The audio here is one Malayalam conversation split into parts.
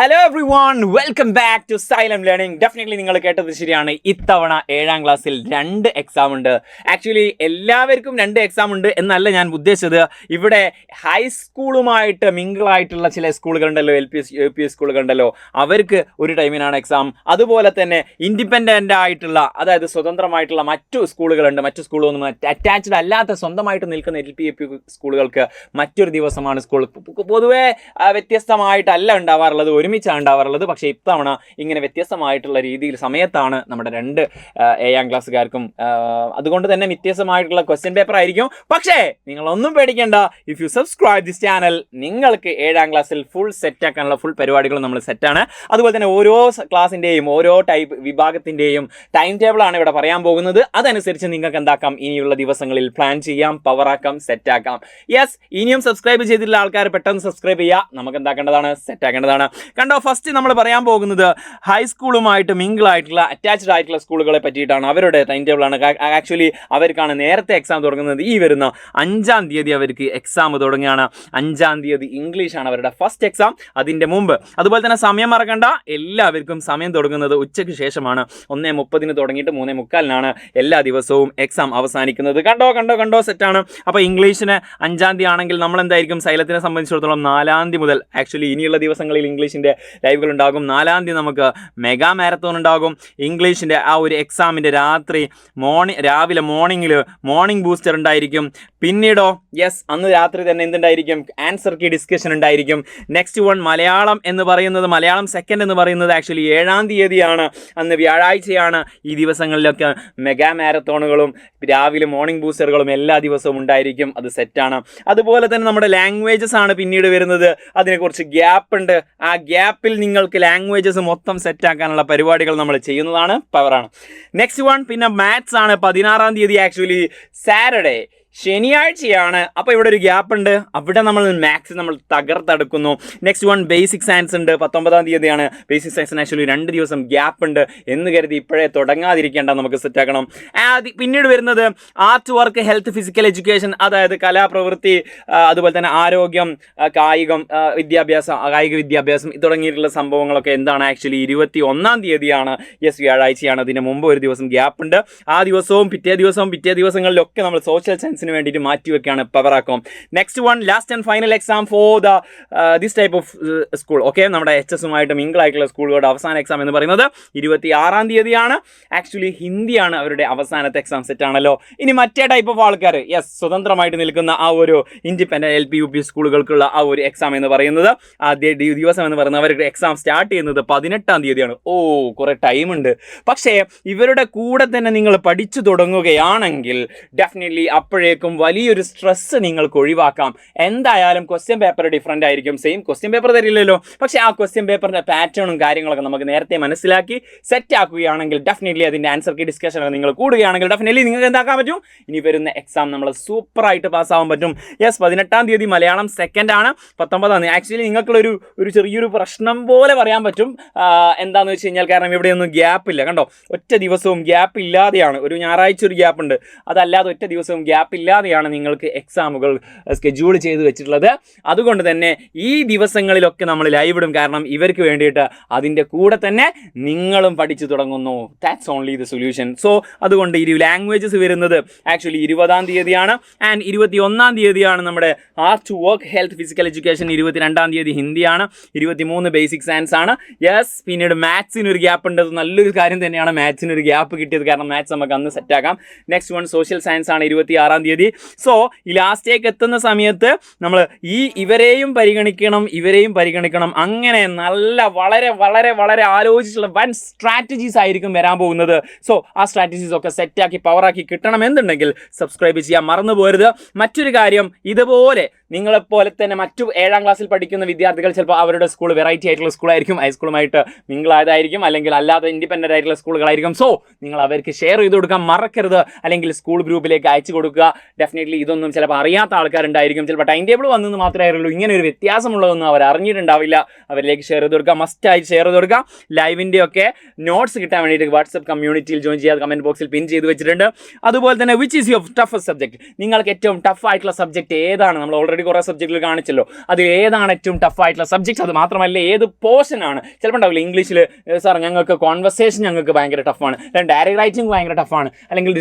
Hello everyone, welcome back to Xylem learning. Definitely നിങ്ങൾ കേട്ടത് ശരിയാണ്. ഇത്തവണ 7ാം ക്ലാസ്സിൽ 2 എക്സാം ഉണ്ട്. ആക്ച്വലി എല്ലാവർക്കും 2 എക്സാം ഉണ്ട് എന്നല്ല ഞാൻ ഉദ്ദേശിച്ചത്. ഇവിടെ ഹൈസ്കൂളുമായിട്ട് മിങ്കിളായിട്ടുള്ള ചില സ്കൂളുകളുണ്ടല്ലോ, LP UP സ്കൂളുകളുണ്ടല്ലോ, അവർക്ക് ഒരു ടൈമിനാണ് എക്സാം. അതുപോലെ തന്നെ ഇൻഡിപെൻഡൻ്റ് ആയിട്ടുള്ള, അതായത് സ്വതന്ത്രമായിട്ടുള്ള മറ്റു സ്കൂളുകളുണ്ട്. മറ്റു സ്കൂളൊന്നും അറ്റാച്ച്ഡ് അല്ലാത്ത സ്വന്തമായിട്ട് നിൽക്കുന്ന LP UP സ്കൂളുകൾക്ക് മറ്റൊരു ദിവസമാണ് സ്കൂൾ. പൊതുവേ വ്യത്യസ്തമായിട്ടല്ല ഉണ്ടാവാറുള്ളത്, ഒരുമിച്ചാണ് ഉണ്ടാവാറുള്ളത്. പക്ഷേ ഇത്തവണ ഇങ്ങനെ വ്യത്യസ്തമായിട്ടുള്ള രീതിയിൽ സമയത്താണ് നമ്മുടെ 2 7ാം ക്ലാസ്സുകാർക്കും. അതുകൊണ്ട് തന്നെ വ്യത്യസ്തമായിട്ടുള്ള ക്വസ്റ്റ്യൻ പേപ്പർ ആയിരിക്കും. പക്ഷേ നിങ്ങളൊന്നും പേടിക്കേണ്ട. If you subscribe this channel, നിങ്ങൾക്ക് 7ാം ക്ലാസ്സിൽ ഫുൾ സെറ്റാക്കാനുള്ള ഫുൾ പരിപാടികളും നമ്മൾ സെറ്റാണ്. അതുപോലെ തന്നെ ഓരോ ക്ലാസ്സിൻ്റെയും ഓരോ ടൈപ്പ് വിഭാഗത്തിൻ്റെയും ടൈം ടേബിളാണ് ഇവിടെ പറയാൻ പോകുന്നത്. അതനുസരിച്ച് നിങ്ങൾക്ക് എന്താക്കാം, ഇനിയുള്ള ദിവസങ്ങളിൽ പ്ലാൻ ചെയ്യാം, പവറാക്കാം, സെറ്റാക്കാം. യെസ്, ഇനിയും സബ്സ്ക്രൈബ് ചെയ്തിട്ടുള്ള ആൾക്കാർ പെട്ടെന്ന് സബ്സ്ക്രൈബ് ചെയ്യുക. നമുക്ക് എന്താക്കേണ്ടതാണ്, സെറ്റാക്കേണ്ടതാണ്. കണ്ടോ, ഫസ്റ്റ് നമ്മൾ പറയാൻ പോകുന്നത് ഹൈസ്കൂളുമായിട്ട് മിങ്കിളായിട്ടുള്ള അറ്റാച്ച്ഡ് ആയിട്ടുള്ള സ്കൂളുകളെ പറ്റിയിട്ടാണ്. അവരുടെ ടൈം ടേബിളാണ്. ആക്ച്വലി അവർക്കാണ് നേരത്തെ എക്സാം തുടങ്ങുന്നത്. ഈ വരുന്ന 5ാം തീയതി അവർക്ക് എക്സാം തുടങ്ങുകയാണ്. 5ാം തീയതി ഇംഗ്ലീഷാണ് അവരുടെ ഫസ്റ്റ് എക്സാം. അതിൻ്റെ മുമ്പ് അതുപോലെ തന്നെ സമയം മറക്കണ്ട, എല്ലാവർക്കും സമയം തുടങ്ങുന്നത് ഉച്ചയ്ക്ക് ശേഷമാണ്. 1:30 തുടങ്ങിയിട്ട് 3:45 എല്ലാ ദിവസവും എക്സാം അവസാനിക്കുന്നത്. കണ്ടോ സെറ്റാണ്. അപ്പോൾ ഇംഗ്ലീഷിന് 5ാം തീയതി ആണെങ്കിൽ നമ്മൾ എന്തായിരിക്കും, സൈലത്തിനെ സംബന്ധിച്ചിടത്തോളം 4ാം തീയതി മുതൽ, ആക്ച്വലി ഇനിയുള്ള ദിവസങ്ങളിൽ ഇംഗ്ലീഷിൻ്റെ ലൈവുകൾ ഉണ്ടാകും. 4ാം തീയതി നമുക്ക് മെഗാ മാരത്തോൺ ഉണ്ടാകും. ഇംഗ്ലീഷിൻ്റെ ആ ഒരു എക്സാമിൻ്റെ രാവിലെ മോർണിംഗ് ബൂസ്റ്റർ ഉണ്ടായിരിക്കും. പിന്നീടോ അന്ന് രാത്രി തന്നെ എന്തുണ്ടായിരിക്കും, ആൻസർ കീ ഡിസ്കഷൻ ഉണ്ടായിരിക്കും. നെക്സ്റ്റ് വൺ മലയാളം സെക്കൻഡ് എന്ന് പറയുന്നത് ആക്ച്വലി 7ാം തീയതിയാണ്. അന്ന് വ്യാഴാഴ്ചയാണ്. ഈ ദിവസങ്ങളിലൊക്കെ മെഗാ മാരത്തോണുകളും രാവിലെ മോർണിംഗ് ബൂസ്റ്ററുകളും എല്ലാ ദിവസവും ഉണ്ടായിരിക്കും. അത് സെറ്റാണ്. അതുപോലെ തന്നെ നമ്മുടെ ലാംഗ്വേജസ് ആണ് പിന്നീട് വരുന്നത്. അതിനെക്കുറിച്ച് ഗ്യാപ്പ് ഉണ്ട്. ആ ഗ്യാപ്പിൽ നിങ്ങൾക്ക് ലാംഗ്വേജസ് മൊത്തം സെറ്റാക്കാനുള്ള പരിപാടികൾ നമ്മൾ ചെയ്യുന്നതാണ്. പവറാണ്. നെക്സ്റ്റ് വൺ പിന്നെ മാത്സ് ആണ്. 16ാം തീയതി ആക്ച്വലി സാറ്റർഡേ, ശനിയാഴ്ചയാണ്. അപ്പോൾ ഇവിടെ ഒരു ഗ്യാപ്പ് ഉണ്ട്. അവിടെ നമ്മൾ മാത്സ് നമ്മൾ തകർത്തെടുക്കുന്നു. നെക്സ്റ്റ് വൺ ബേസിക് സയൻസ് ഉണ്ട്. 19ാം തീയതിയാണ് ബേസിക് സയൻസിന് ആക്ച്വലി 2 ദിവസം ഗ്യാപ്പ് ഉണ്ട് എന്ന് കരുതി ഇപ്പോഴേ തുടങ്ങാതിരിക്കേണ്ട, നമുക്ക് സെറ്റാക്കണം. പിന്നീട് വരുന്നത് art work, health, physical education, അതായത് കലാപ്രവൃത്തി, അതുപോലെ തന്നെ ആരോഗ്യം, കായിക വിദ്യാഭ്യാസം തുടങ്ങിയിട്ടുള്ള സംഭവങ്ങളൊക്കെ എന്താണ്, ആക്ച്വലി 21ാം തീയതിയാണ്. വ്യാഴാഴ്ചയാണ്. അതിന് മുമ്പ് ഒരു ദിവസം ഗ്യാപ്പ് ഉണ്ട്. ആ ദിവസവും പിറ്റേ ദിവസങ്ങളിലൊക്കെ നമ്മൾ സോഷ്യൽ സയൻസിന് വേണ്ടിയിട്ട് മാറ്റിവെക്കുകയാണ്. പവറാക്കും. Next one last and final exam for this type of school. Okay, നമ്മുടെ HSുമായിട്ട് മിങ്കിളായിട്ടുള്ള സ്കൂളുകളുടെ അവസാന എക്സാം എന്ന് പറയുന്നത് 26ാം തീയതിയാണ്. ആക്ച്വലി ഹിന്ദിയാണ് അവരുടെ അവസാനത്തെ എക്സാം സെറ്റ് ആണല്ലോ. ഇനി മറ്റേ ടൈപ്പ് ഓഫ് ആൾക്കാർ, സ്വതന്ത്രമായിട്ട് നിൽക്കുന്ന ആ ഒരു ഇൻഡിപെൻഡന്റ് LP UP സ്കൂളുകൾക്കുള്ള ആ ഒരു എക്സാം എന്ന് പറയുന്നത്, ആദ്യ ദിവസം എന്ന് പറയുന്നത് അവരുടെ എക്സാം സ്റ്റാർട്ട് ചെയ്യുന്നത് 18ാം തീയതിയാണ്. കുറേ ടൈമുണ്ട്. പക്ഷേ ഇവരുടെ കൂടെ തന്നെ നിങ്ങൾ പഠിച്ചു തുടങ്ങുകയാണെങ്കിൽ ഡെഫിനറ്റ്ലി അപ്പോഴേക്കും വലിയൊരു സ്ട്രെസ് നിങ്ങൾക്ക് ഒഴിവാക്കാം. എന്തായാലും ക്വസ്റ്റ്യൻ പേപ്പർ ഡിഫറൻ്റ് ആയിരിക്കും. സെയിം ക്വസ്റ്റ്യൻ പേപ്പർ തരില്ലല്ലോ, പക്ഷേ ആ ക്വസ്റ്റ്യൻ പേപ്പറിൻ്റെ പാറ്റേണും കാര്യങ്ങളൊക്കെ നമുക്ക് നേരത്തെ മനസ്സിലാക്കി സെറ്റ് ആക്കുകയാണെങ്കിൽ ഡെഫിനറ്റ്ലി അതിൻ്റെ ആൻസർ കീ ഡിസ്കഷൻ നിങ്ങൾ കൂടുകയാണെങ്കിൽ ഡെഫിനറ്റ്ലി നിങ്ങൾക്ക് എന്താക്കാൻ പറ്റും, ഇനി വരുന്ന എക്സാം നമ്മൾ സൂപ്പറായിട്ട് പാസ്സാവാൻ പറ്റും. 18ാം തീയതി മലയാളം സെക്കൻഡ് ആണ്. 19ാം തീയതി ആക്ച്വലി നിങ്ങൾക്കുള്ളൊരു ചെറിയൊരു പ്രശ്നം പോലെ പറയാൻ പറ്റും. എന്താണെന്ന് വെച്ച് കഴിഞ്ഞാൽ, കാരണം ഇവിടെയൊന്നും ഗ്യാപ്പ് ഇല്ല. കണ്ടോ, ഒറ്റ ദിവസവും ഗ്യാപ്പ് ഇല്ലാതെയാണ്. ഒരു ഞായറാഴ്ച ഒരു ഗ്യാപ്പ് ഉണ്ട്. അതല്ലാതെ ഒറ്റ ദിവസവും ഗ്യാപ്പ് ഇല്ലാതെയാണ് നിങ്ങൾക്ക് എക്സാമുകൾ സ്കെഡ്യൂൾ ചെയ്ത് വെച്ചിട്ടുള്ളത്. അതുകൊണ്ട് തന്നെ ഈ ദിവസങ്ങളിലൊക്കെ നമ്മൾ ലൈവ് ഇടും. കാരണം ഇവർക്ക് വേണ്ടിയിട്ട് അതിൻ്റെ കൂടെ തന്നെ നിങ്ങളും പഠിച്ചു തുടങ്ങുന്നു. That's only the solution. So അതുകൊണ്ട് ഈ ലാംഗ്വേജസ് വരുന്നത് ആക്ച്വലി 20ാം തീയതിയാണ്. ആൻഡ് 21ാം തീയതിയാണ് നമ്മുടെ art work, health, physical education. 22ാം തീയതി ഹിന്ദിയാണ്. 23 ബേസിക് സയൻസ് ആണ്. പിന്നീട് മാത്സിന് ഒരു ഗ്യാപ്പ് ഉണ്ട്. നല്ലൊരു കാര്യം തന്നെയാണ് മാത്സിന് ഒരു ഗ്യാപ്പ് കിട്ടിയത്. കാരണം മാത്സ് നമുക്ക് അന്ന് സെറ്റാക്കാം. നെക്സ്റ്റ് വൺ സോഷ്യൽ സയൻസ് ആണ് 26ാം തീയതി. സോ ഈ ലാസ്റ്റേക്ക് എത്തുന്ന സമയത്ത് നമ്മൾ ഇവരെയും പരിഗണിക്കണം. അങ്ങനെ നല്ല വളരെ വളരെ വളരെ ആലോചിച്ചുള്ള വൻ സ്ട്രാറ്റജീസ് ആയിരിക്കും വരാൻ പോകുന്നത്. സോ ആ സ്ട്രാറ്റജീസ് ഒക്കെ സെറ്റാക്കി പവറാക്കി കിട്ടണമെന്നുണ്ടെങ്കിൽ സബ്സ്ക്രൈബ് ചെയ്യാൻ മറന്നു പോകരുത്. മറ്റൊരു കാര്യം, ഇതുപോലെ നിങ്ങളെപ്പോലെ തന്നെ മറ്റു 7ാം ക്ലാസ്സിൽ പഠിക്കുന്ന വിദ്യാർത്ഥികൾ ചിലപ്പോൾ അവരുടെ സ്കൂൾ വെറൈറ്റി ആയിട്ടുള്ള സ്കൂളായിരിക്കും, ഹൈസ്കൂളുമായിട്ട് മിങ്കിളായതായിരിക്കും, അല്ലെങ്കിൽ അല്ലാതെ ഇൻഡിപെൻഡൻ്റ് ആയിട്ടുള്ള സ്കൂളുകളായിരിക്കും. സോ നിങ്ങൾ അവർക്ക് ഷെയർ ചെയ്ത് കൊടുക്കാൻ മറക്കരുത്. അല്ലെങ്കിൽ സ്കൂൾ ഗ്രൂപ്പിലേക്ക് അയച്ചു കൊടുക്കുക. ഡെഫിനറ്റ്ലി ഇതൊന്നും ചിലപ്പോൾ അറിയാത്ത ആൾക്കാരുണ്ടായിരിക്കും. ചിലപ്പോൾ ടൈം ടേബിൾ വന്നെന്ന് മാത്രമേ അറിയുള്ളൂ. ഇങ്ങനെ ഒരു വ്യത്യാസമുള്ളതൊന്നും അവർ അറിഞ്ഞിട്ടുണ്ടാവില്ല. അവരിലേക്ക് ഷെയർ ചെയ്ത് കൊടുക്കുക. മസ്റ്റായിട്ട് ഷെയർ ചെയ്ത് കൊടുക്കുക. ലൈവിൻ്റെ ഒക്കെ നോട്ട്സ് കിട്ടാൻ വേണ്ടിയിട്ട് വാട്സപ്പ് കമ്മ്യൂണിറ്റിയിൽ ജോയിൻ ചെയ്യാതെ കമൻറ്റ് ബോക്സിൽ പിൻ ചെയ്ത് വെച്ചിട്ടുണ്ട്. അതുപോലെ തന്നെ which is your toughest subject, നിങ്ങൾക്ക് ഏറ്റവും ടഫ് ആയിട്ടുള്ള സബ്ജക്റ്റ് ഏതാണ്? നമ്മൾ ഓൾറെഡി ഓൾറെഡി കുറേ സബ്ജക്റ്റുകൾ കാണിച്ചല്ലോ. അത് ഏതാണ് ഏറ്റവും ടഫ് ആയിട്ടുള്ള സബ്ജക്റ്റ്, അത് മാത്രമല്ല ഏത് പോർഷൻ ആണ്. ചിലപ്പോൾ ഉണ്ടാവില്ല ഇംഗ്ലീഷിൽ സാർ ഞങ്ങൾക്ക് കോൺവെർസേഷൻ ഞങ്ങൾക്ക് ഭയങ്കര ടഫാണ്, അല്ലെങ്കിൽ ഡയറക്റ്റ് റൈറ്റിംഗ് ഭയങ്കര ടഫാണ്, അല്ലെങ്കിൽ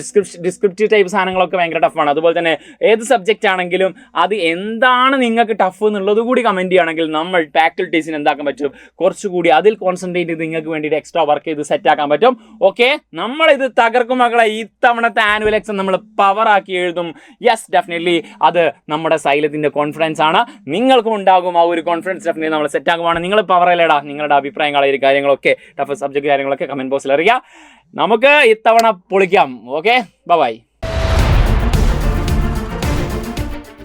ഡിസ്ക്രിപ്റ്റീവ് ടൈപ്പ് സാധനങ്ങളൊക്കെ ഭയങ്കര ടഫാണ്. അതുപോലെ തന്നെ ഏത് സബ്ജക്റ്റ് ആണെങ്കിലും അത് എന്താണ് നിങ്ങൾക്ക് ടഫ് എന്നുള്ളത് കൂടി കമൻറ്റ് ചെയ്യുകയാണെങ്കിൽ നമ്മൾ ഫാക്കൽറ്റീസിന് എന്താക്കാൻ പറ്റും, കുറച്ചുകൂടി അതിൽ കോൺസെൻട്രേറ്റ് ചെയ്ത് നിങ്ങൾക്ക് വേണ്ടിയിട്ട് എക്സ്ട്രാ വർക്ക് ചെയ്ത് സെറ്റ് ആക്കാൻ പറ്റും. ഓക്കെ, നമ്മളിത് തകർക്കും മക്കളെ. ഇത്തവണത്തെ ആനുവൽ എക്സാം നമ്മൾ പവറാക്കി എഴുതും. യെസ്, ഡെഫിനറ്റ്ലി അത് നമ്മുടെ സൈലത്തിൻ്റെ കോൺഫിഡൻസ് ആണ്. നിങ്ങൾക്കും ഉണ്ടാകും ആ ഒരു കോൺഫിഡൻസ്. ഡെഫിനറ്റ്ലി നമ്മൾ സെറ്റ് ആകുവാണ്. നിങ്ങൾ പവറല്ലേടാ, നിങ്ങളുടെ അഭിപ്രായങ്ങൾ ഈ കാര്യങ്ങളൊക്കെ ടഫ് സബ്ജക്റ്റ് കാര്യങ്ങളൊക്കെ കമൻറ്റ് ബോക്സിൽ അറിയാം. നമുക്ക് ഇത്തവണ പൊളിക്കാം. Okay, by.